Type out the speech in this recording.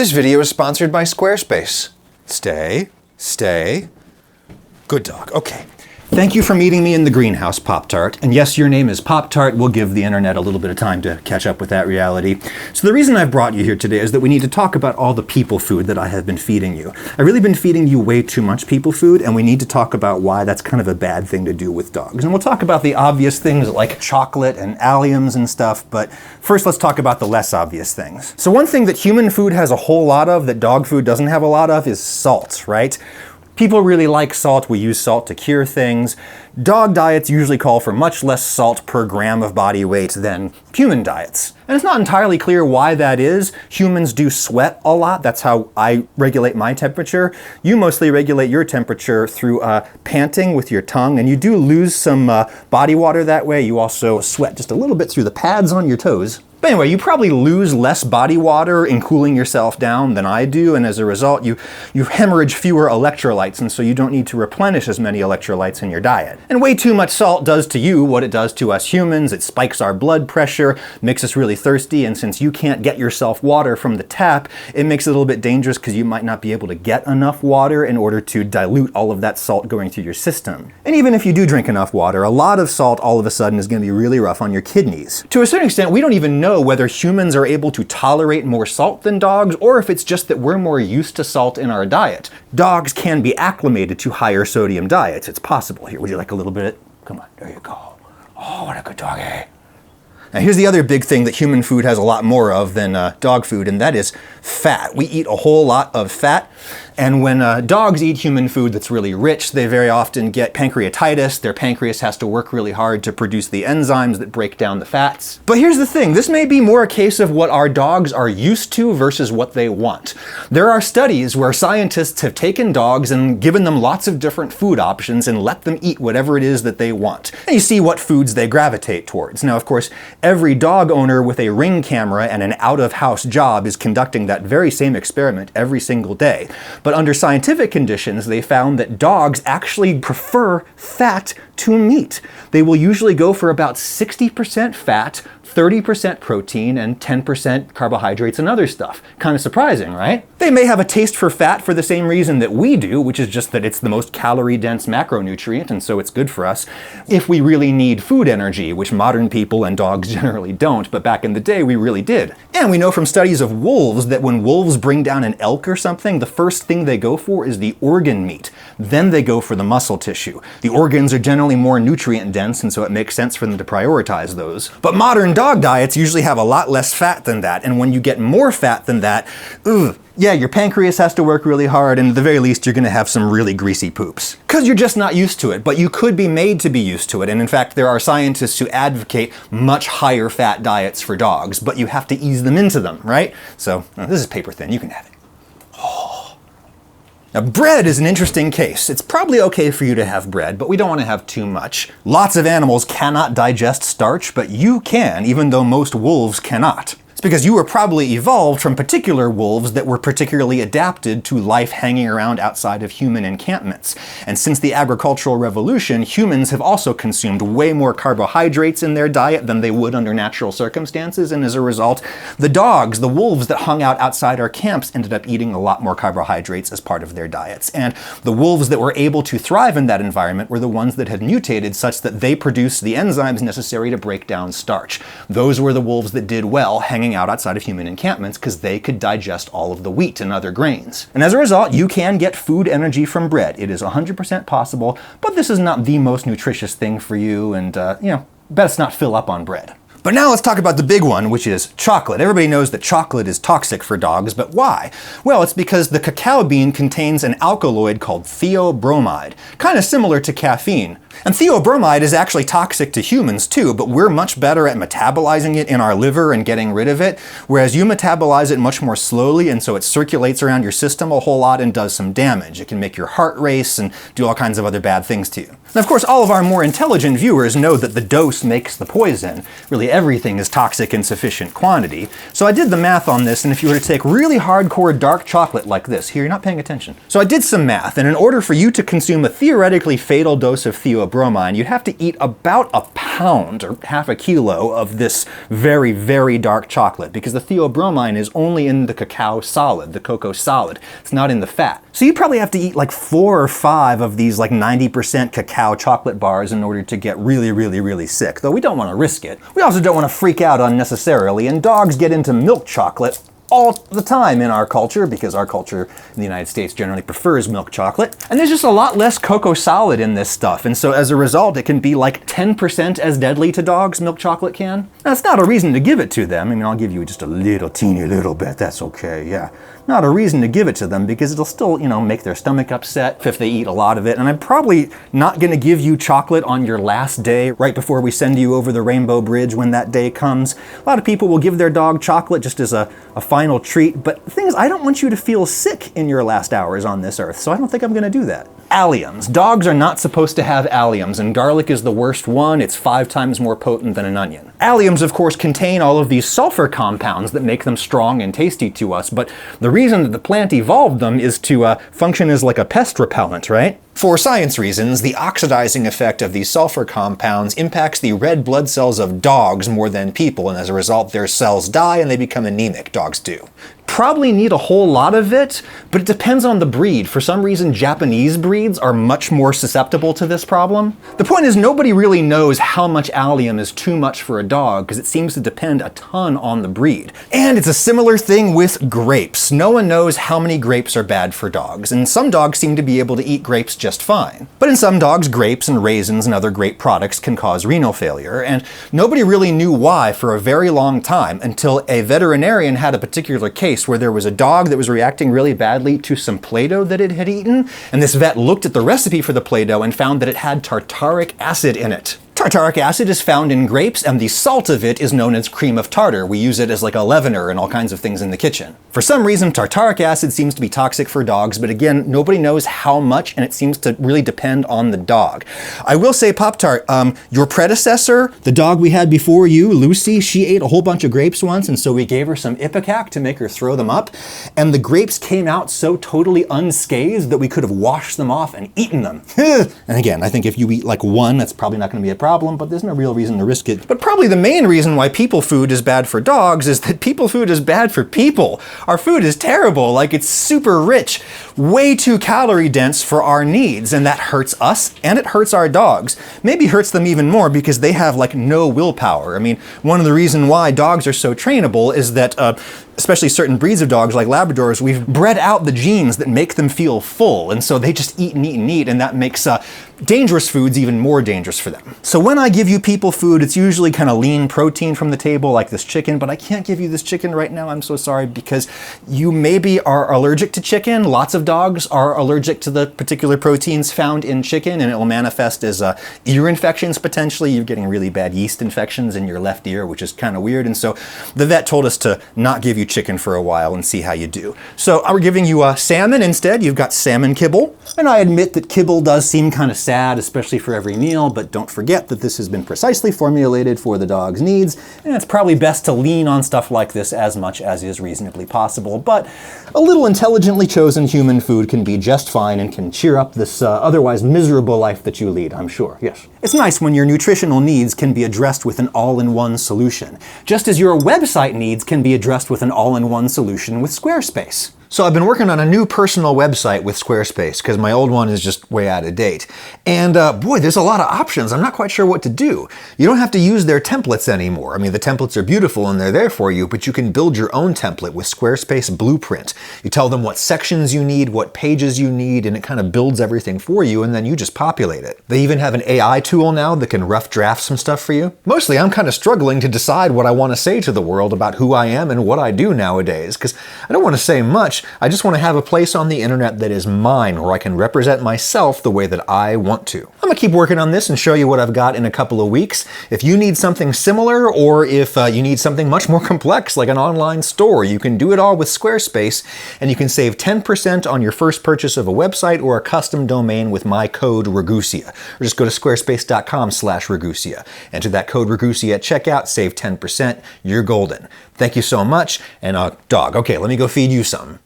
This video is sponsored by Squarespace. Stay. Good dog, okay. Thank you for meeting me in the greenhouse, Pop-Tart. And yes, your name is Pop-Tart. We'll give the internet a little bit of time to catch up with that reality. So the reason I've brought you here today is that we need to talk about all the people food that I have been feeding you. I've really been feeding you way too much people food, and we need to talk about why that's kind of a bad thing to do with dogs. And we'll talk about the obvious things like chocolate and alliums and stuff, but first let's talk about the less obvious things. So one thing that human food has a whole lot of that dog food doesn't have a lot of is salt, right? People really like salt. We use salt to cure things. Dog diets usually call for much less salt per gram of body weight than human diets. And it's not entirely clear why that is. Humans do sweat a lot. That's how I regulate my temperature. You mostly regulate your temperature through panting with your tongue, and you do lose some body water that way. You also sweat just a little bit through the pads on your toes. But anyway, you probably lose less body water in cooling yourself down than I do, and as a result, you hemorrhage fewer electrolytes, and so you don't need to replenish as many electrolytes in your diet. And way too much salt does to you what it does to us humans. It spikes our blood pressure, makes us really thirsty, and since you can't get yourself water from the tap, it makes it a little bit dangerous because you might not be able to get enough water in order to dilute all of that salt going through your system. And even if you do drink enough water, a lot of salt all of a sudden is going to be really rough on your kidneys. To a certain extent, we don't even know whether humans are able to tolerate more salt than dogs, or if it's just that we're more used to salt in our diet. Dogs can be acclimated to higher sodium diets. It's possible. Here, would you like a little bit? Come on, there you go. Oh, what a good doggy. Now here's the other big thing that human food has a lot more of than dog food, and that is fat. We eat a whole lot of fat, and when dogs eat human food that's really rich, they very often get pancreatitis. Their pancreas has to work really hard to produce the enzymes that break down the fats. But here's the thing, this may be more a case of what our dogs are used to versus what they want. There are studies where scientists have taken dogs and given them lots of different food options and let them eat whatever it is that they want. And you see what foods they gravitate towards. Now, of course, every dog owner with a Ring camera and an out-of-house job is conducting that very same experiment every single day. But under scientific conditions, they found that dogs actually prefer fat to meat. They will usually go for about 60% fat, 30% protein, and 10% carbohydrates and other stuff. Kind of surprising, right? They may have a taste for fat for the same reason that we do, which is just that it's the most calorie-dense macronutrient, and so it's good for us if we really need food energy, which modern people and dogs generally don't, but back in the day we really did. And we know from studies of wolves that when wolves bring down an elk or something, the first thing they go for is the organ meat. Then they go for the muscle tissue. The organs are generally more nutrient dense, and so it makes sense for them to prioritize those. But modern dog diets usually have a lot less fat than that, and when you get more fat than that, yeah, your pancreas has to work really hard, and at the very least you're going to have some really greasy poops. Because you're just not used to it, but you could be made to be used to it, and in fact there are scientists who advocate much higher fat diets for dogs, but you have to ease them into them, right? So, this is paper thin, you can have it. Now, bread is an interesting case. It's probably okay for you to have bread, but we don't want to have too much. Lots of animals cannot digest starch, but you can, even though most wolves cannot. It's because you were probably evolved from particular wolves that were particularly adapted to life hanging around outside of human encampments. And since the agricultural revolution, humans have also consumed way more carbohydrates in their diet than they would under natural circumstances, and as a result, the dogs, the wolves that hung out outside our camps ended up eating a lot more carbohydrates as part of their diets. And the wolves that were able to thrive in that environment were the ones that had mutated such that they produced the enzymes necessary to break down starch. Those were the wolves that did well hanging out outside of human encampments because they could digest all of the wheat and other grains. And as a result, you can get food energy from bread. It is 100% possible, but this is not the most nutritious thing for you, and best not fill up on bread. But now let's talk about the big one, which is chocolate. Everybody knows that chocolate is toxic for dogs, but why? Well, it's because the cacao bean contains an alkaloid called theobromide, kind of similar to caffeine. And theobromide is actually toxic to humans too, but we're much better at metabolizing it in our liver and getting rid of it, whereas you metabolize it much more slowly, and so it circulates around your system a whole lot and does some damage. It can make your heart race and do all kinds of other bad things to you. And of course, all of our more intelligent viewers know that the dose makes the poison. Really, everything is toxic in sufficient quantity. So I did the math on this, and if you were to take really hardcore dark chocolate like this, here, you're not paying attention. So I did some math, and in order for you to consume a theoretically fatal dose of theobromide, theobromine, you'd have to eat about a pound or half a kilo of this very, very dark chocolate, because the theobromine is only in the cacao solid, the cocoa solid. It's not in the fat. So you probably have to eat like 4 or 5 of these like 90% cacao chocolate bars in order to get really, really, really sick, though we don't want to risk it. We also don't want to freak out unnecessarily, and dogs get into milk chocolate all the time in our culture, because our culture in the United States generally prefers milk chocolate. And there's just a lot less cocoa solid in this stuff, and so as a result it can be like 10% as deadly to dogs, milk chocolate can. That's not a reason to give it to them. I mean, I'll give you just a little teeny little bit, that's okay, yeah. Not a reason to give it to them, because it'll still, make their stomach upset if they eat a lot of it. And I'm probably not gonna give you chocolate on your last day, right before we send you over the Rainbow Bridge when that day comes. A lot of people will give their dog chocolate just as a final treat, but the thing is, I don't want you to feel sick in your last hours on this earth, so I don't think I'm gonna do that. Alliums. Dogs are not supposed to have alliums, and garlic is the worst one. It's 5 times more potent than an onion. Alliums, of course, contain all of these sulfur compounds that make them strong and tasty to us, but the reason that the plant evolved them is to function as like a pest repellent, right? For science reasons, the oxidizing effect of these sulfur compounds impacts the red blood cells of dogs more than people, and as a result their cells die and they become anemic. Dogs do. Probably need a whole lot of it, but it depends on the breed. For some reason, Japanese breeds are much more susceptible to this problem. The point is, nobody really knows how much allium is too much for a dog, because it seems to depend a ton on the breed. And it's a similar thing with grapes. No one knows how many grapes are bad for dogs, and some dogs seem to be able to eat grapes just fine. But in some dogs, grapes and raisins and other grape products can cause renal failure, and nobody really knew why for a very long time, until a veterinarian had a particular case where there was a dog that was reacting really badly to some Play-Doh that it had eaten, and this vet looked at the recipe for the Play-Doh and found that it had tartaric acid in it. Tartaric acid is found in grapes, and the salt of it is known as cream of tartar. We use it as like a leavener and all kinds of things in the kitchen. For some reason, tartaric acid seems to be toxic for dogs, but again, nobody knows how much, and it seems to really depend on the dog. I will say, Pop-Tart, your predecessor, the dog we had before you, Lucy, she ate a whole bunch of grapes once, and so we gave her some Ipecac to make her throw them up, and the grapes came out so totally unscathed that we could have washed them off and eaten them. And again, I think if you eat like one, that's probably not going to be a problem, but there's no real reason to risk it. But probably the main reason why people food is bad for dogs is that people food is bad for people. Our food is terrible. Like, it's super rich, way too calorie dense for our needs, and that hurts us and it hurts our dogs. Maybe hurts them even more because they have like no willpower. I mean, one of the reasons why dogs are so trainable is that especially certain breeds of dogs like Labradors, we've bred out the genes that make them feel full, and so they just eat and eat and eat, and that makes dangerous foods even more dangerous for them. So when I give you people food, it's usually kind of lean protein from the table, like this chicken, but I can't give you this chicken right now, I'm so sorry, because you maybe are allergic to chicken. Lots of dogs are allergic to the particular proteins found in chicken, and it will manifest as ear infections potentially. You're getting really bad yeast infections in your left ear, which is kind of weird, and so the vet told us to not give you chicken for a while and see how you do. So we're giving you salmon instead. You've got salmon kibble, and I admit that kibble does seem kind of sad, especially for every meal, but don't forget that this has been precisely formulated for the dog's needs, and it's probably best to lean on stuff like this as much as is reasonably possible, but a little intelligently chosen human food can be just fine and can cheer up this otherwise miserable life that you lead, I'm sure, yes. It's nice when your nutritional needs can be addressed with an all-in-one solution, just as your website needs can be addressed with an all-in-one solution with Squarespace. So I've been working on a new personal website with Squarespace because my old one is just way out of date. And boy, there's a lot of options. I'm not quite sure what to do. You don't have to use their templates anymore. I mean, the templates are beautiful and they're there for you, but you can build your own template with Squarespace Blueprint. You tell them what sections you need, what pages you need, and it kind of builds everything for you, and then you just populate it. They even have an AI tool now that can rough draft some stuff for you. Mostly, I'm kind of struggling to decide what I want to say to the world about who I am and what I do nowadays, because I don't want to say much. I just want to have a place on the internet that is mine, where I can represent myself the way that I want to. I'm going to keep working on this and show you what I've got in a couple of weeks. If you need something similar, or if you need something much more complex like an online store, you can do it all with Squarespace, and you can save 10% on your first purchase of a website or a custom domain with my code Ragusia. Or just go to squarespace.com/Ragusia. Enter that code Ragusia at checkout, save 10%, you're golden. Thank you so much, and dog, okay, let me go feed you some.